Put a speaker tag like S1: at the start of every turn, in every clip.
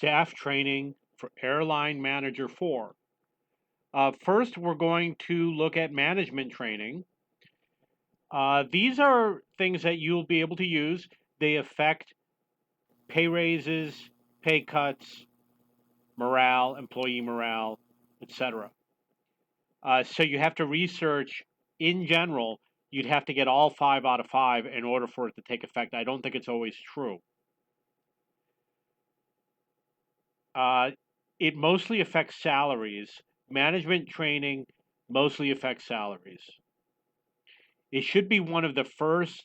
S1: Staff Training for Airline Manager 4. First, we're going to look at management training. These are things that you'll be able to use. They affect pay raises, pay cuts, morale, employee morale, etc. So you have to research in general. You'd have to get all 5 out of 5 in order for it to take effect. I don't think it's always true. Uh, it mostly affects salaries. Management training mostly affects salaries. It should be one of the first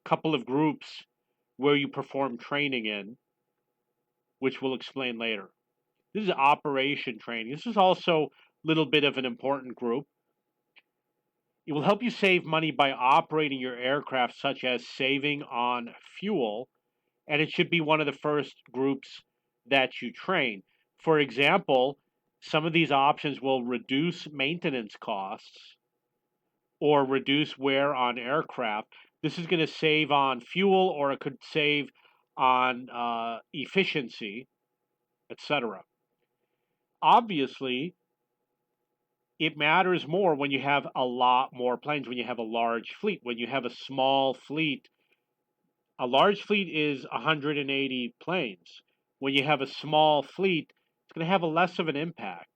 S1: couple of groups where you perform training in, which we'll explain later. This is operation training. This is also a little bit of an important group. It will help you save money by operating your aircraft, such as saving on fuel, and it should be one of the first groups that you train. For example, some of these options will reduce maintenance costs or reduce wear on aircraft. This is going to save on fuel, or it could save on efficiency, etc. Obviously, it matters more when you have a lot more planes, when you have a large fleet. When you have a small fleet, a large fleet is 180 planes. When you have a small fleet, it's going to have a less of an impact.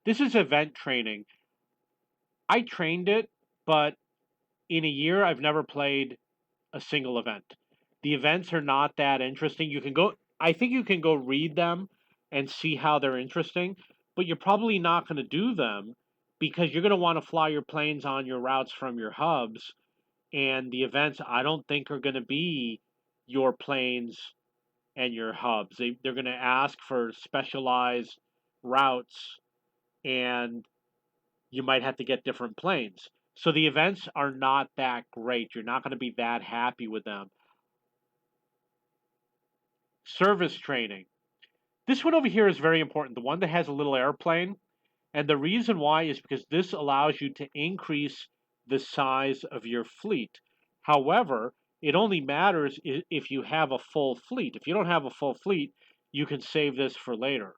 S1: This is event training. I trained it, but in a year, I've never played a single event. The events are not that interesting. I think you can go read them and see how they're interesting, but you're probably not going to do them because you're going to want to fly your planes on your routes from your hubs. And the events, I don't think, are going to be your planes and your hubs. They're going to ask for specialized routes, and you might have to get different planes. So the events are not that great. You're not going to be that happy with them. Service training. This one over here is very important. The one that has a little airplane. And the reason why is because this allows you to increase the size of your fleet. However, it only matters if you have a full fleet. If you don't have a full fleet, you can save this for later.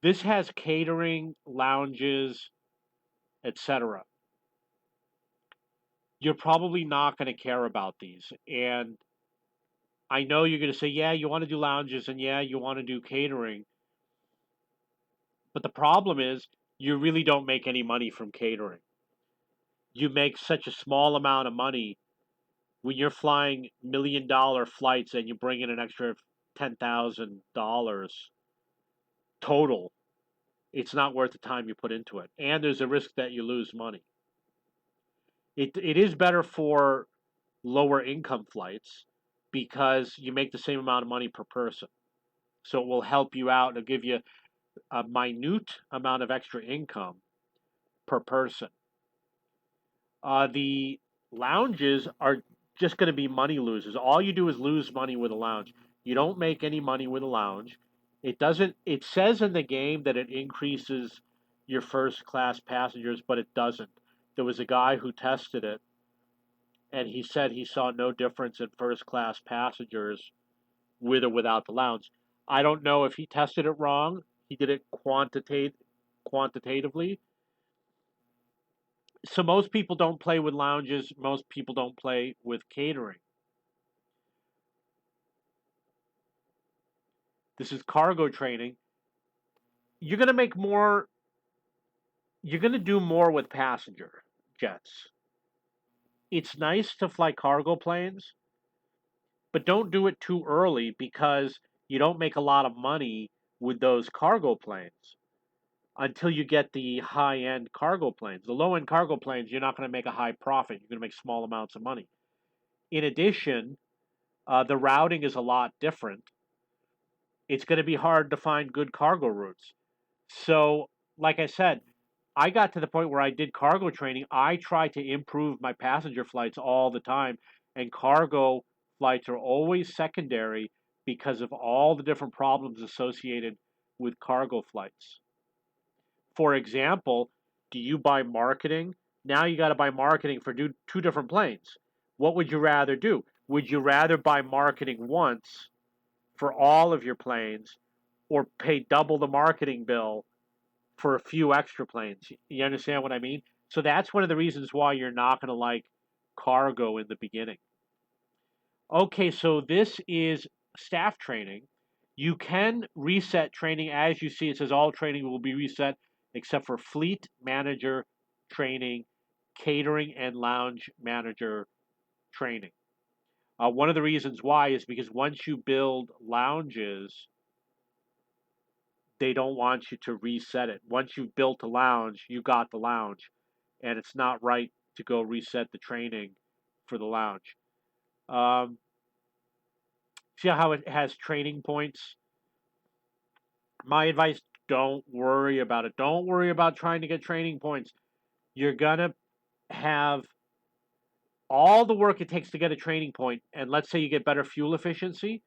S1: This has catering, lounges, etc. You're probably not going to care about these. And I know you're going to say, yeah, you want to do lounges and yeah, you want to do catering. But the problem is you really don't make any money from catering. You make such a small amount of money when you're flying $1 million flights and you bring in an extra $10,000 total. It's not worth the time you put into it. And there's a risk that you lose money. It is better for lower income flights because you make the same amount of money per person. So it will help you out. It'll give you a minute amount of extra income per person. The lounges are just going to be money losers. All you do is lose money with a lounge. You don't make any money with a lounge. It doesn't. It says in the game that it increases your first class passengers, but it doesn't. There was a guy who tested it, and he said he saw no difference in first class passengers with or without the lounge. I don't know if he tested it wrong. He did it quantitatively. So most people don't play with lounges. Most people don't play with catering. This is cargo training. You're going to make more. You're going to do more with passenger jets. It's nice to fly cargo planes, but don't do it too early because you don't make a lot of money with those cargo planes until you get the high end cargo planes. The low end cargo planes, you're not going to make a high profit. You're going to make small amounts of money. In addition, the routing is a lot different. It's going to be hard to find good cargo routes. So, like I said, I got to the point where I did cargo training. I try to improve my passenger flights all the time, and cargo flights are always secondary because of all the different problems associated with cargo flights. For example, do you buy marketing? Now you got to buy marketing for two different planes. What would you rather do? Would you rather buy marketing once for all of your planes or pay double the marketing bill for a few extra planes? You understand what I mean? So that's one of the reasons why you're not going to like cargo in the beginning. Okay, so this is staff training. You can reset training as you see. It says all training will be reset except for fleet manager training, catering, and lounge manager training. One of the reasons why is because once you build lounges, they don't want you to reset it. Once you've built a lounge, you got the lounge, and it's not right to go reset the training for the lounge. Um, See how it has training points? My advice, don't worry about it. Don't worry about trying to get training points. You're going to have all the work it takes to get a training point, and let's say you get better fuel efficiency.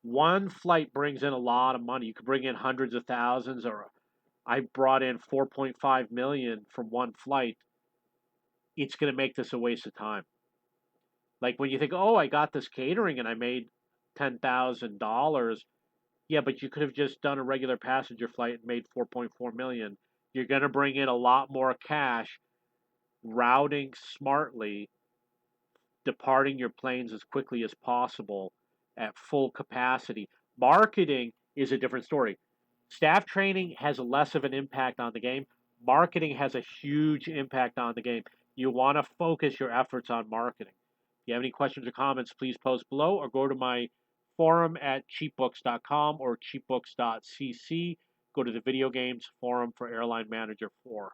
S1: One flight brings in a lot of money. You could bring in hundreds of thousands, or I brought in 4.5 million from one flight. It's going to make this a waste of time. Like when you think, oh, I got this catering and I made $10,000. Yeah, but you could have just done a regular passenger flight and made 4.4 million. You're going to bring in a lot more cash routing smartly, departing your planes as quickly as possible at full capacity. Marketing is a different story. Staff training has less of an impact on the game. Marketing has a huge impact on the game. You want to focus your efforts on marketing. If you have any questions or comments, please post below or go to my forum at cheapbooks.com or cheapbooks.cc. Go to the video games forum for Airline Manager 4.